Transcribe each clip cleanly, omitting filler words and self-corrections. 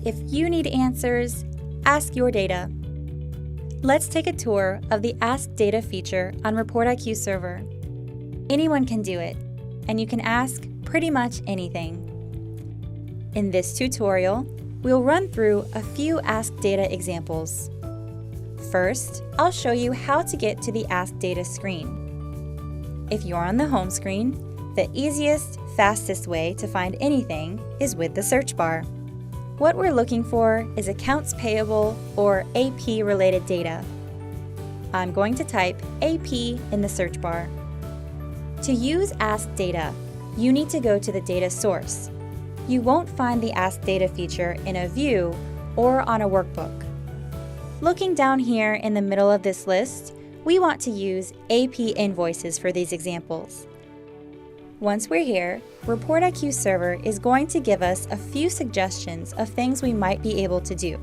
if you need answers, ask your data. Let's take a tour of the Ask Data feature on ReportIQ Server. Anyone can do it, and you can ask pretty much anything. In this tutorial, we'll run through a few Ask Data examples. First, I'll show you how to get to the Ask Data screen. If you're on the home screen, the easiest, fastest way to find anything is with the search bar. What we're looking for is accounts payable or AP related data. I'm going to type AP in the search bar. To use Ask Data, you need to go to the data source. You won't find the Ask Data feature in a view or on a workbook. Looking down here in the middle of this list, we want to use AP invoices for these examples. Once we're here, ReportIQ Server is going to give us a few suggestions of things we might be able to do.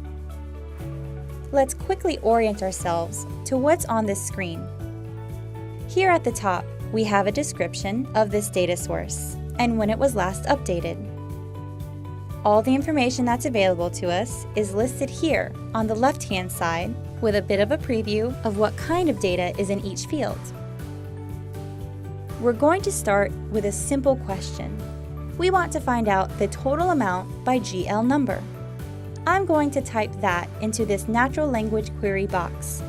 Let's quickly orient ourselves to what's on this screen. Here at the top, we have a description of this data source and when it was last updated. All the information that's available to us is listed here on the left-hand side with a bit of a preview of what kind of data is in each field. We're going to start with a simple question. We want to find out the total amount by GL number. I'm going to type that into this natural language query box.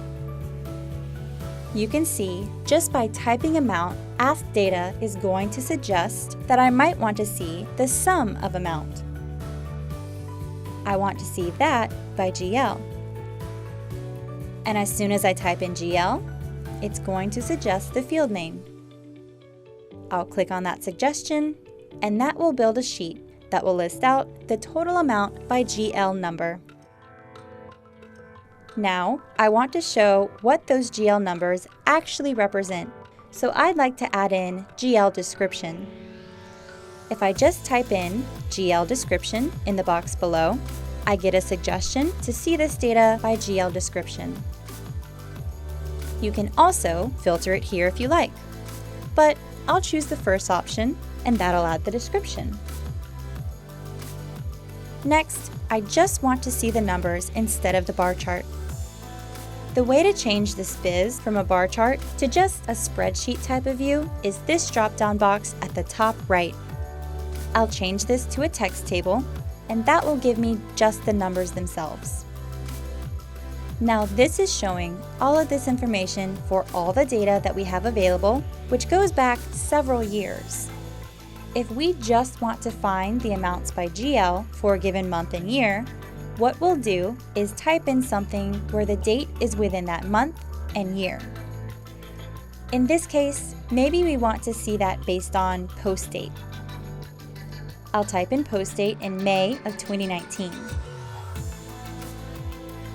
You can see, just by typing amount, Ask Data is going to suggest that I might want to see the sum of amount. I want to see that by GL. And as soon as I type in GL, it's going to suggest the field name. I'll click on that suggestion, and that will build a sheet that will list out the total amount by GL number. Now, I want to show what those GL numbers actually represent, so I'd like to add in GL description. If I just type in GL description in the box below, I get a suggestion to see this data by GL description. You can also filter it here if you like, but I'll choose the first option, and that'll add the description. Next, I just want to see the numbers instead of the bar chart. The way to change this viz from a bar chart to just a spreadsheet type of view is this drop-down box at the top right. I'll change this to a text table, and that will give me just the numbers themselves. Now this is showing all of this information for all the data that we have available, which goes back several years. If we just want to find the amounts by GL for a given month and year, what we'll do is type in something where the date is within that month and year. In this case, maybe we want to see that based on post date. I'll type in post date in May of 2019.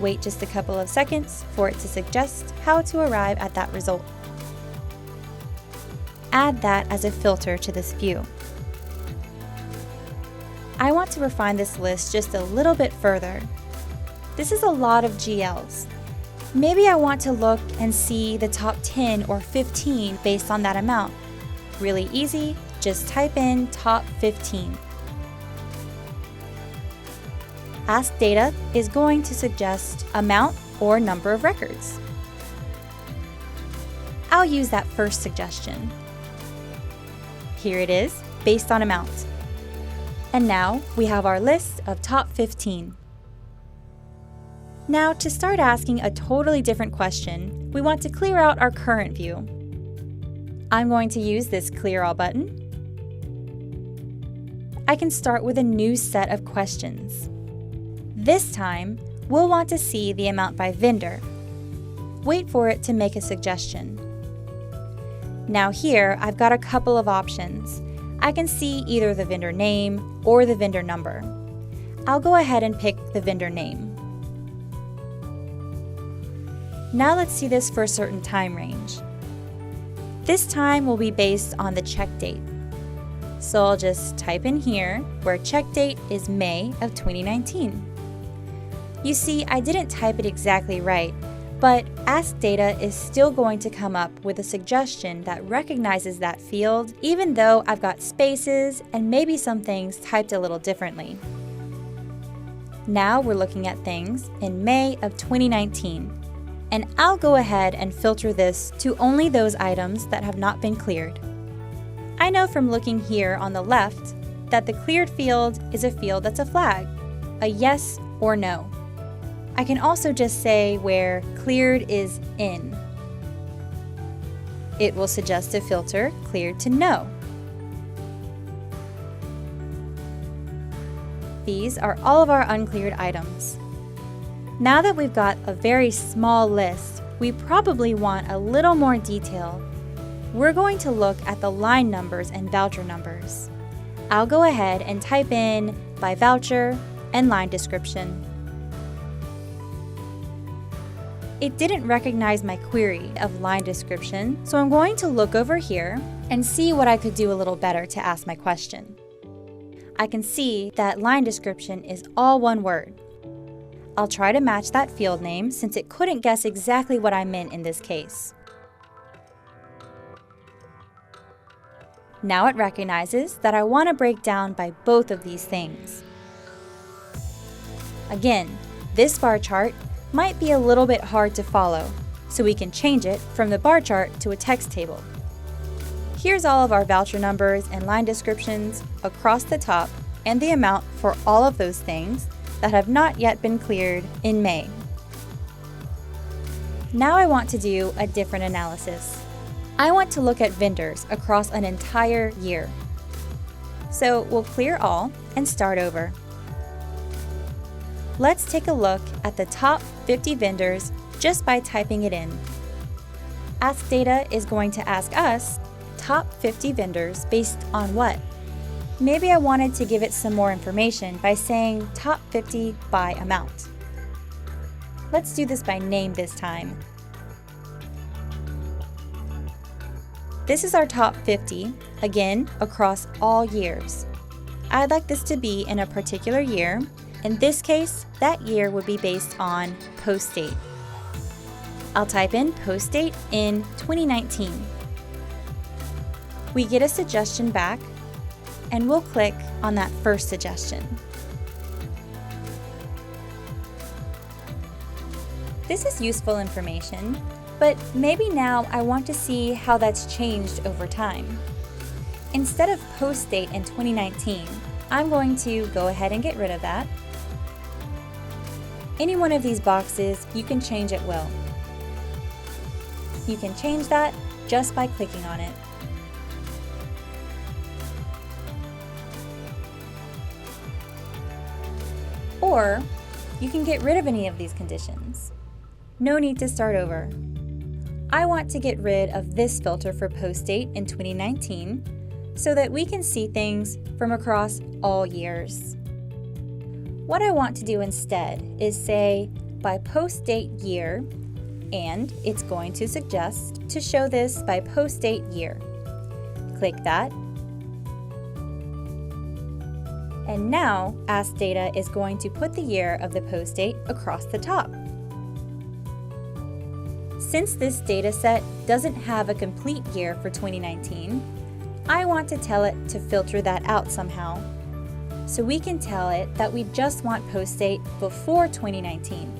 Wait just a couple of seconds for it to suggest how to arrive at that result. Add that as a filter to this view. I want to refine this list just a little bit further. This is a lot of GLs. Maybe I want to look and see the top 10 or 15 based on that amount. Really easy, just type in top 15. Ask Data is going to suggest amount or number of records. I'll use that first suggestion. Here it is, based on amount. And now we have our list of top 15. Now, to start asking a totally different question, we want to clear out our current view. I'm going to use this Clear All button. I can start with a new set of questions. This time, we'll want to see the amount by vendor. Wait for it to make a suggestion. Now here, I've got a couple of options. I can see either the vendor name or the vendor number. I'll go ahead and pick the vendor name. Now let's see this for a certain time range. This time will be based on the check date. So I'll just type in here where check date is May of 2019. You see, I didn't type it exactly right, but Ask Data is still going to come up with a suggestion that recognizes that field, even though I've got spaces and maybe some things typed a little differently. Now we're looking at things in May of 2019, and I'll go ahead and filter this to only those items that have not been cleared. I know from looking here on the left that the cleared field is a field that's a flag, a yes or no. I can also just say where cleared is in. It will suggest a filter cleared to no. These are all of our uncleared items. Now that we've got a very small list, we probably want a little more detail. We're going to look at the line numbers and voucher numbers. I'll go ahead and type in by voucher and line description. It didn't recognize my query of line description, so I'm going to look over here and see what I could do a little better to ask my question. I can see that line description is all one word. I'll try to match that field name since it couldn't guess exactly what I meant in this case. Now it recognizes that I want to break down by both of these things. Again, this bar chart might be a little bit hard to follow, so we can change it from the bar chart to a text table. Here's all of our voucher numbers and line descriptions across the top and the amount for all of those things that have not yet been cleared in May. Now I want to do a different analysis. I want to look at vendors across an entire year. So we'll clear all and start over. Let's take a look at the top 50 vendors just by typing it in. Ask Data is going to ask us top 50 vendors based on what? Maybe I wanted to give it some more information by saying top 50 by amount. Let's do this by name this time. This is our top 50, again, across all years. I'd like this to be in a particular year. In this case, that year would be based on post date. I'll type in post date in 2019. We get a suggestion back, and we'll click on that first suggestion. This is useful information, but maybe now I want to see how that's changed over time. Instead of post date in 2019, I'm going to go ahead and get rid of that. Any one of these boxes you can change at will. You can change that just by clicking on it. Or you can get rid of any of these conditions. No need to start over. I want to get rid of this filter for post date in 2019 so that we can see things from across all years. What I want to do instead is say by post date year, and it's going to suggest to show this by post date year. Click that. And now Ask Data is going to put the year of the post date across the top. Since this data set doesn't have a complete year for 2019, I want to tell it to filter that out somehow. So we can tell it that we just want post date before 2019.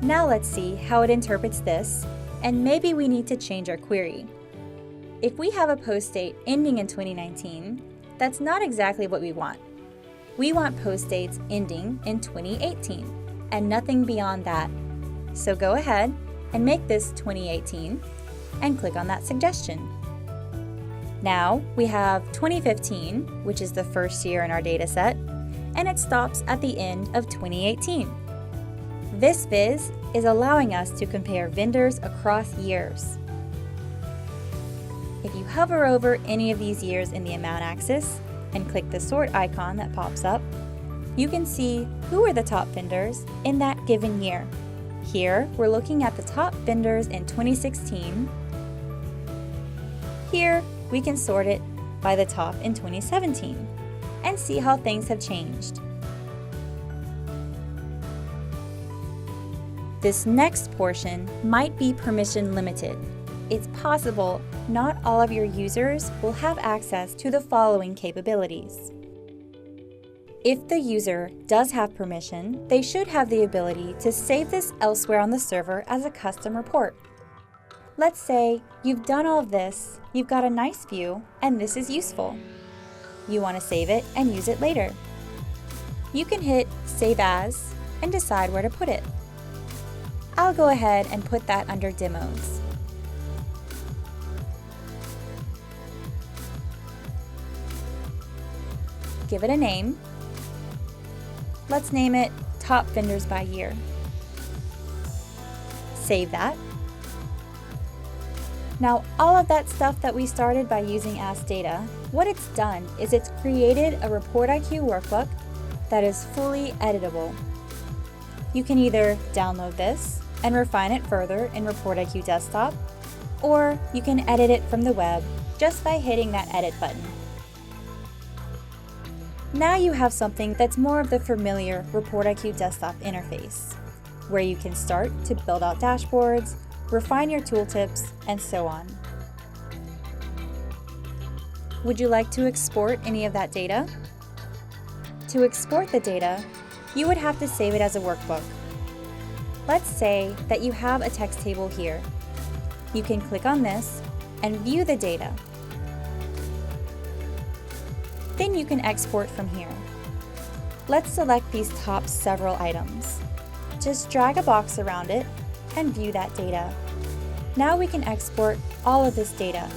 Now let's see how it interprets this, and maybe we need to change our query. If we have a post date ending in 2019, that's not exactly what we want. We want post dates ending in 2018, and nothing beyond that. So go ahead and make this 2018, and click on that suggestion. Now we have 2015, which is the first year in our data set, and it stops at the end of 2018. This viz is allowing us to compare vendors across years. If you hover over any of these years in the amount axis and click the sort icon that pops up, you can see who are the top vendors in that given year. Here, we're looking at the top vendors in 2016. Here, we can sort it by the top in 2017 and see how things have changed. This next portion might be permission limited. It's possible not all of your users will have access to the following capabilities. If the user does have permission, they should have the ability to save this elsewhere on the server as a custom report. Let's say you've done all of this, you've got a nice view, and this is useful. You want to save it and use it later. You can hit Save As and decide where to put it. I'll go ahead and put that under Demos. Give it a name. Let's name it Top Vendors by Year. Save that. Now, all of that stuff that we started by using Ask Data, what it's done is it's created a ReportIQ workbook that is fully editable. You can either download this and refine it further in ReportIQ Desktop, or you can edit it from the web just by hitting that Edit button. Now you have something that's more of the familiar ReportIQ Desktop interface, where you can start to build out dashboards, refine your tooltips, and so on. Would you like to export any of that data? To export the data, you would have to save it as a workbook. Let's say that you have a text table here. You can click on this and view the data. Then you can export from here. Let's select these top several items. Just drag a box around it and view that data. Now we can export all of this data